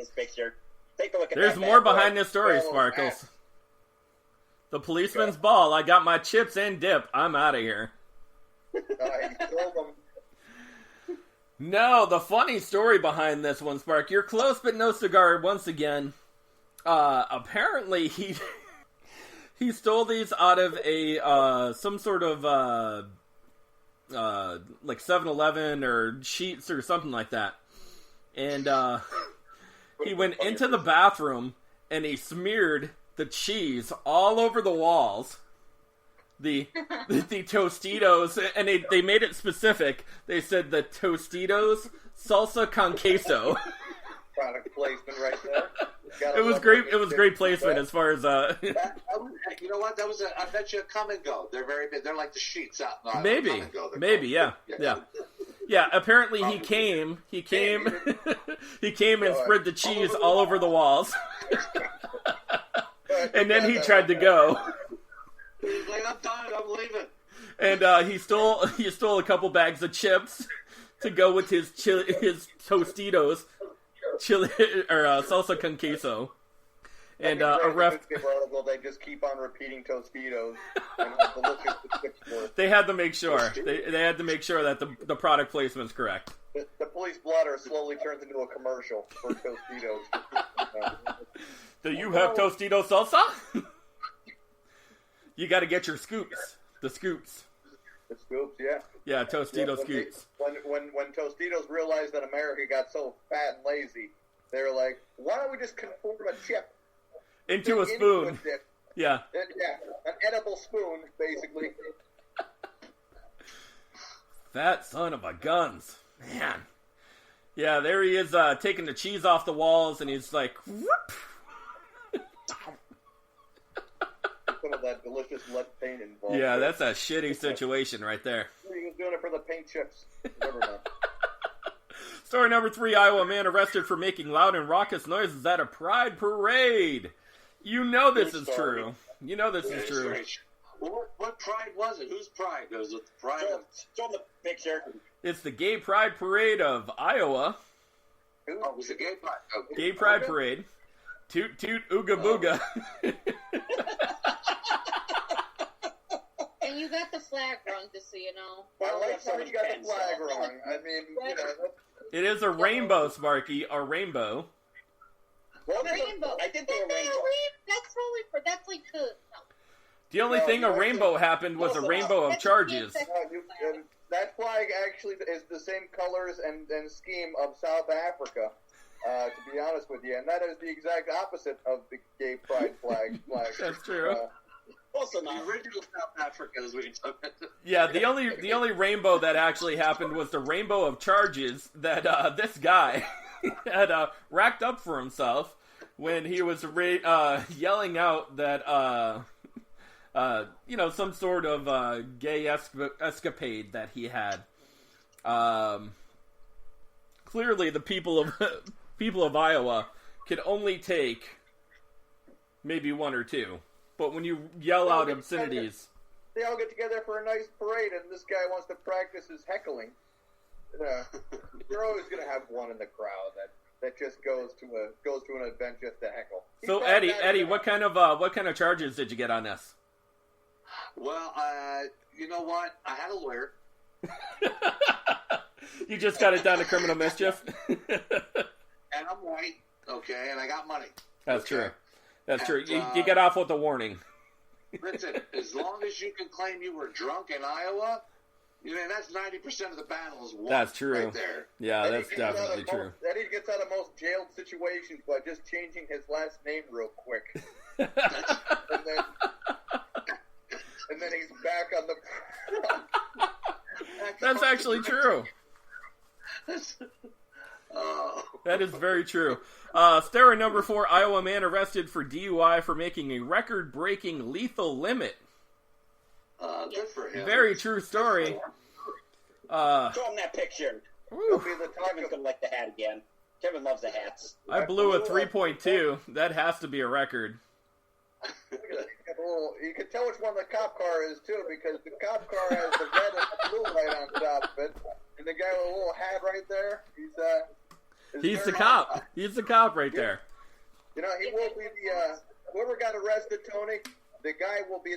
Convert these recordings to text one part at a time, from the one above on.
this picture. Take a look at There's that. more behind this story, Sparkles. The policeman's ball. I got my chips and dip. I'm out of here. He killed him. No, the funny story behind this one, Spark. You're close, but no cigar once again. Apparently he stole these out of a some sort of like 7-Eleven or Sheetz or something like that. And he went into the bathroom and he smeared the cheese all over the walls. The Tostitos, and they made it specific. They said the Tostitos salsa con queso. Product placement right there. It was great. It was great placement as far as you know what? That was I bet you a come and go. They're very big. They're like the Sheets out. Maybe, yeah. Apparently he came and spread the cheese all over the walls, and then he tried to go. He's like, I'm done. I'm leaving. And he stole a couple bags of chips to go with his Tostitos, salsa con queso. And a ref. They just keep on repeating Tostitos. They had to make sure. They had to make sure that the product placement's correct. The police blotter slowly turns into a commercial for Tostitos. Do you have Tostito salsa? You got to get your scoops. The scoops. The scoops, yeah. Yeah, Tostito scoops. When Tostitos realized that America got so fat and lazy, they were like, why don't we just conform a chip into a spoon? Yeah. Yeah, an edible spoon, basically. Fat son of a guns. Man. Yeah, there he is taking the cheese off the walls, and he's like, whoop. Some of that delicious lead paint involved. Yeah, that's a shitty situation right there. He was doing it for the paint chips. Never mind. Story number 3, Iowa man arrested for making loud and raucous noises at a pride parade. You know this is true. You know this is true. What pride was it? Whose pride? Was it the pride of... Show the picture. It's the Gay Pride Parade of Iowa. Oh, it was a gay pride. Okay. Gay Pride Parade. Toot toot ooga booga. And you got the flag wrong, just so you know. I like how you got the flag wrong. I mean, you know... It is a rainbow, Sparky. A rainbow. Well, Rainbow. I did do a rainbow. That's like the... No. The only thing a rainbow happened was a rainbow of charges. That flag actually is the same colors and scheme of South Africa, to be honest with you. And that is the exact opposite of the gay pride flag. That's true. Also, The original South Africa is what you took it. Yeah, the only rainbow that actually happened was the rainbow of charges that this guy had racked up for himself when he was yelling out that some sort of gay escapade that he had. Clearly, the people of Iowa could only take maybe one or two. But when you yell out obscenities... They all get together for a nice parade, and this guy wants to practice his heckling. You're always going to have one in the crowd that just goes to an event just to heckle. So Eddie, what kind of charges did you get on this? Well, you know what? I had a lawyer. You just got it down to criminal mischief? And I'm white, okay, and I got money. That's okay? true. That's true. You get off with a warning. Listen, as long as you can claim you were drunk in Iowa, that's 90% of the battle is won. That's true. Right there. Yeah, that's definitely true. Eddie gets out of most jailed situations by just changing his last name real quick. and then he's back on the... That's actually true. Oh. That is very true. Story number 4, Iowa man arrested for DUI for making a record-breaking lethal limit. Good for him. Very true story. Show him that picture. He'll be the Kevin's going to like the hat again. Kevin loves the hats. I blew a 3.2. That has to be a record. You can tell which one the cop car is, too, because the cop car has the red and the blue right on top of it. And the guy with a little hat right there, He's the cop. He's the cop right there. You know, he will be the whoever got arrested, Tony. The guy will be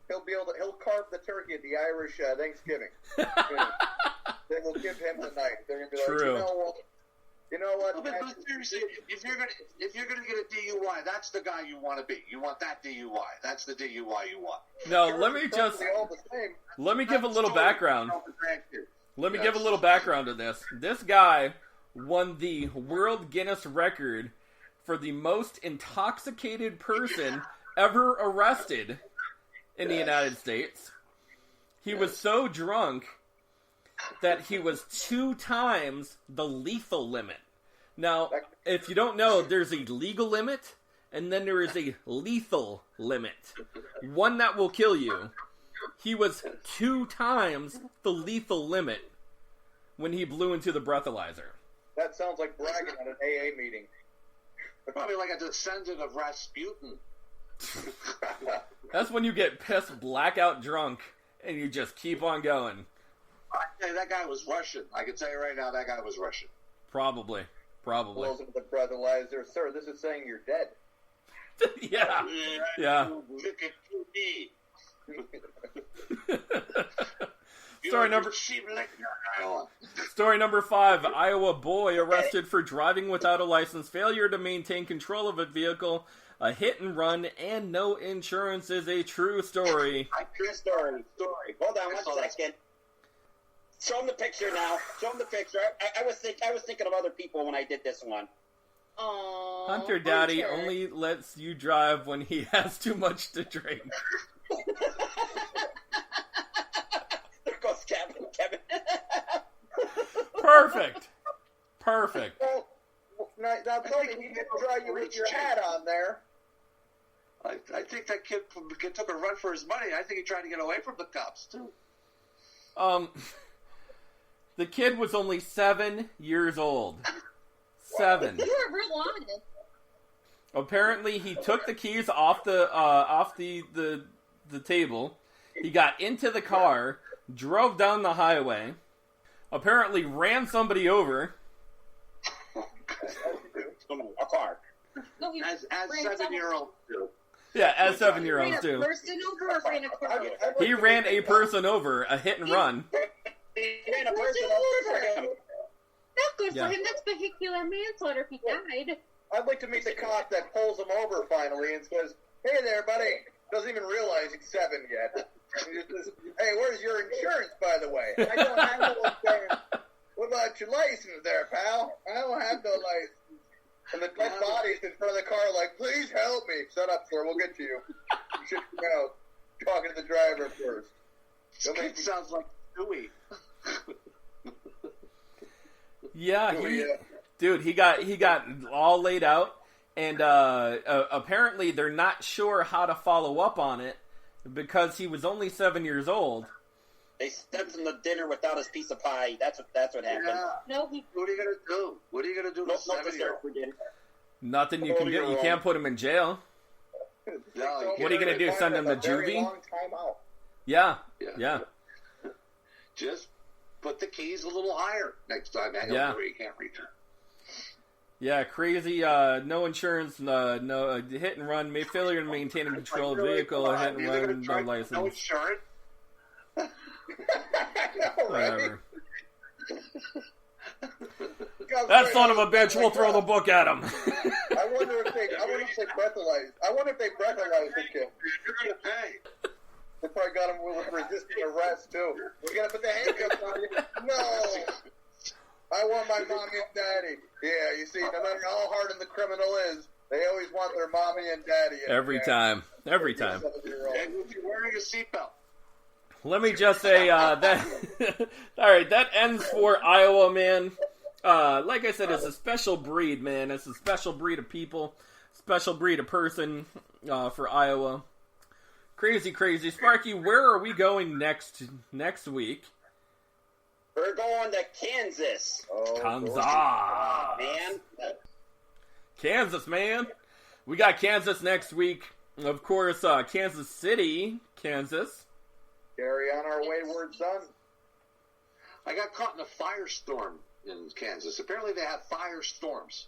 he'll carve the turkey at the Irish Thanksgiving. They will give him the knife. They're gonna be like, True. you know what? But seriously, if you're gonna get a DUI, that's the guy you want to be. You want that DUI. That's the DUI you want. No, let me give a little background. Let me give a little background to this. This guy won the World Guinness record for the most intoxicated person ever arrested in the United States. He was so drunk that he was 2 times the lethal limit. Now, if you don't know, there's a legal limit, and then there is a lethal limit. One that will kill you. He was 2 times the lethal limit when he blew into the breathalyzer. That sounds like bragging at an AA meeting. Probably like a descendant of Rasputin. That's when you get pissed, blackout drunk, and you just keep on going. I tell you, that guy was Russian. I can tell you right now, that guy was Russian. Probably. Blows into the breathalyzer. Sir, this is saying you're dead. Yeah. Look at me. Story number 5. Iowa boy arrested for driving without a license, failure to maintain control of a vehicle, a hit and run, and no insurance is a true story. True story. Hold on 1 second. Show him the picture now. Show him the picture. I was thinking of other people when I did this one. Oh, Hunter Daddy only lets you drive when he has too much to drink. There goes Kevin. Perfect. Well, now Tony, he didn't draw you with your hat on there. I think that kid took a run for his money. I think he tried to get away from the cops, too. The kid was only 7 years old. 7. You were real honest. Apparently, he took the keys off the table. He got into the car, drove down the highway. Apparently, ran somebody over. A car. No, he As ran 7-year-olds do. Yeah, as 7-year-olds ran a do. person over or ran a car over? He ran a person over, a hit and run. He ran a person over him. Not good Yeah. for him. That's vehicular manslaughter if he died. I'd like to meet the cop that pulls him over finally and says, "Hey there, buddy." Doesn't even realize he's 7 yet. And he just says, "Hey, where's your insurance, by the way?" "I don't have no insurance." "What about your license there, pal?" "I don't have no license." And the dead body's in front of the car like, "Please help me." "Shut up, sir. We'll get to you. You should come out. Talking to the driver first." This kid sounds like Stewie. Yeah, dude, he got all laid out, and apparently they're not sure how to follow up on it because he was only 7 years old. They sent him to dinner without his piece of pie. That's what happened. Yeah. No, What are you gonna do? What are you gonna do No with 7-year-old? dessert for dinner. Nothing you can do. You can't put him in jail. No, What are you gonna do? Send him to juvie? Long time out. Yeah. Just put the keys a little higher next time. Yeah. Where you can't reach her. Yeah, crazy. No insurance. No hit and run. Failure to maintain and control of vehicle. A hit and run. No license. No insurance. Whatever. God, That son of a bitch. We'll throw the book at him. I wonder if they breathalyze. I wonder if they breathalyze the kid. You're gonna pay. They probably got him with resisting arrest too. We gotta put the handcuffs on you. No. I want my mommy and daddy. Yeah, you see, no matter how hard the criminal is, they always want their mommy and daddy. Every time. And if you're wearing a seatbelt. Let me just say that. All right, that ends for Iowa, man. Like I said, it's a special breed, man. It's a special breed of people, special breed of person for Iowa. Crazy. Sparky, where are we going next week? We're going to Kansas. Kansas. Man. Kansas, man. We got Kansas next week. Of course, Kansas City, Kansas. Carry on our wayward son. I got caught in a firestorm in Kansas. Apparently, they have firestorms.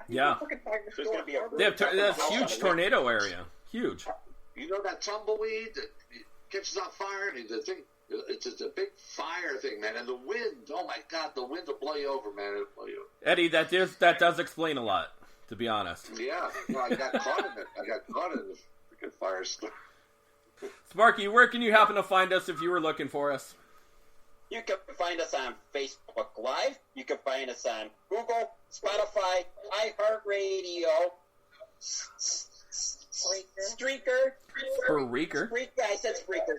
Yeah. There's going to be a They have that's huge tornado area. Huge. You know that tumbleweed that catches on fire? And the thing, it's a big fire thing, man. And the wind, oh my God, the wind will blow you over, man. It'll blow you over. Eddie, that does explain a lot, to be honest. Yeah, well, I got caught in it. I got caught in the freaking firestorm. Sparky, where can you happen to find us if you were looking for us? You can find us on Facebook Live. You can find us on Google, Spotify, iHeartRadio, Streaker. Spreaker. I said Spreaker.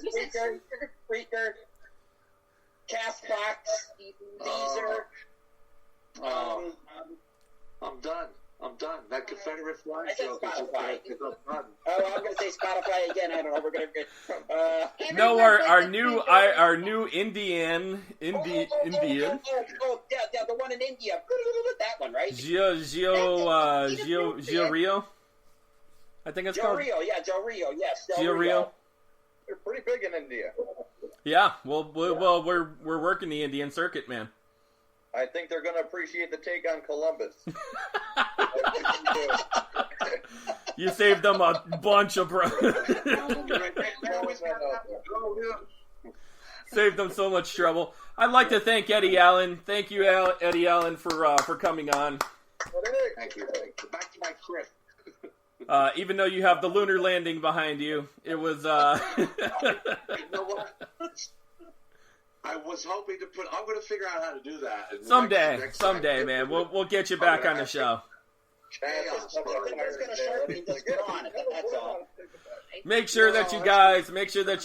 Spreaker. Castbox. Deezer. I'm done. That Confederate flag I said joke Spotify. is done. Oh, I'm going to say Spotify again. I don't know. We're going to get. No, our new Indian. Oh, yeah, the one in India. That one, right? Gio Rio. I think it's called Joe Rio, yes. Gio Rio. They're pretty big in India. Yeah, well, we're working the Indian circuit, man. I think they're going to appreciate the take on Columbus. You saved them a bunch of saved them so much trouble. I'd like to thank Eddie Allen. Thank you, Eddie Allen, for coming on. Thank you. Back to my crib. Even though you have the lunar landing behind you, it was. You know what? I was hoping to put. I'm going to figure out how to do that. Someday, next someday, time. man. We'll get you back on the show. It's going to sharpie just get on it. That's all. Make sure that you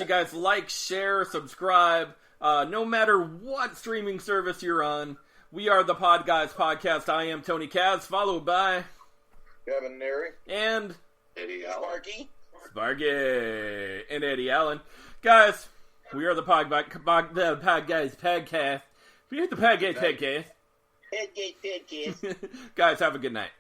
guys like, share, subscribe. No matter what streaming service you're on, we are the Podguyz Podcast. I am Tony Kaz, followed by Kevin Neri and Eddie Allen. Sparky and Eddie Allen. Guys, we are the Podguyz Podcast. We are the Podguyz Podcast. Headgate. Guys, have a good night.